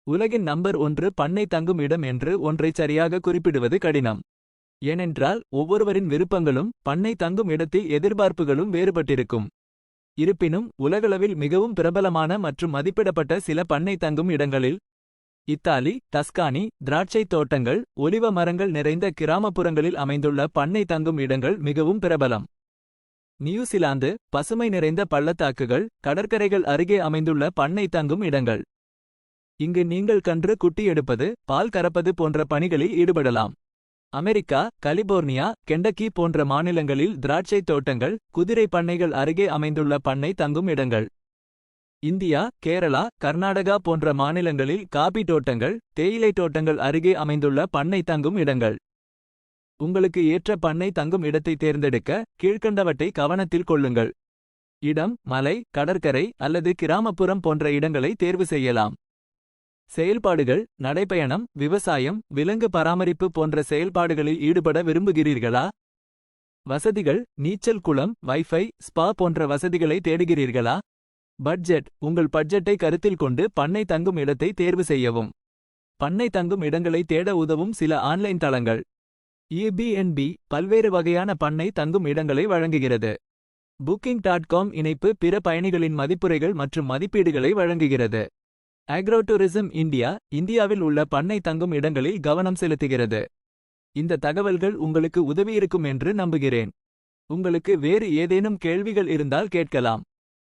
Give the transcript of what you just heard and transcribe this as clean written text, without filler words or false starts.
உலகின் நம்பர் 1 பண்ணை தங்கும் இடம் என்று ஒன்றை சரியாக குறிப்பிடுவது கடினம். ஏனென்றால் ஒவ்வொருவரின் விருப்பங்களும் பண்ணை தங்கும் இடத்தில் எதிர்பார்ப்புகளும் வேறுபட்டிருக்கும். இருப்பினும் உலகளவில் மிகவும் பிரபலமான மற்றும் மதிப்பிடப்பட்ட சில பண்ணை தங்கும் இடங்களில் இத்தாலி, டஸ்கானி, திராட்சைத் தோட்டங்கள், ஒலிவ மரங்கள் நிறைந்த கிராமப்புறங்களில் அமைந்துள்ள பண்ணை தங்கும் இடங்கள் மிகவும் பிரபலம். நியூசிலாந்து, பசுமை நிறைந்த பள்ளத்தாக்குகள், கடற்கரைகள் அருகே அமைந்துள்ள பண்ணை தங்கும் இடங்கள். இங்கு நீங்கள் கன்று குட்டி எடுப்பது, பால் கறப்பது போன்ற பணிகளில் ஈடுபடலாம். அமெரிக்கா, கலிபோர்னியா, கெண்டக்கி போன்ற மாநிலங்களில் திராட்சைத் தோட்டங்கள், குதிரை பண்ணைகள் அருகே அமைந்துள்ள பண்ணை தங்கும் இடங்கள். இந்தியா, கேரளா, கர்நாடகா போன்ற மாநிலங்களில் காபி தோட்டங்கள், தேயிலை தோட்டங்கள் அருகே அமைந்துள்ள பண்ணை தங்கும் இடங்கள். உங்களுக்கு ஏற்ற பண்ணை தங்கும் இடத்தை தேர்ந்தெடுக்க கீழ்க்கண்டவற்றை கவனத்தில் கொள்ளுங்கள். இடம், மலை, கடற்கரை அல்லது கிராமப்புறம் போன்ற இடங்களை தேர்வு செய்யலாம். செயல்பாடுகள், நடைபயணம், விவசாயம், விலங்கு பராமரிப்பு போன்ற செயல்பாடுகளில் ஈடுபட விரும்புகிறீர்களா? வசதிகள், நீச்சல் குளம், வைஃபை, ஸ்பா போன்ற வசதிகளை தேடுகிறீர்களா? பட்ஜெட், உங்கள் பட்ஜெட்டை கருத்தில் கொண்டு பண்ணை தங்கும் இடத்தை தேர்வு செய்யவும். பண்ணை தங்கும் இடங்களை தேட உதவும் சில ஆன்லைன் தளங்கள். Airbnb பல்வேறு வகையான பண்ணை தங்கும் இடங்களை வழங்குகிறது. Booking.com இணைப்பு பிற பயணிகளின் மதிப்புரைகள் மற்றும் மதிப்பீடுகளை வழங்குகிறது. அக்ரோடூரிசம் இந்தியா இந்தியாவில் உள்ள பண்ணை தங்கும் இடங்களில் கவனம் செலுத்துகிறது. இந்த தகவல்கள் உங்களுக்கு உதவியிருக்கும் என்று நம்புகிறேன். உங்களுக்கு வேறு ஏதேனும் கேள்விகள் இருந்தால் கேட்கலாம்.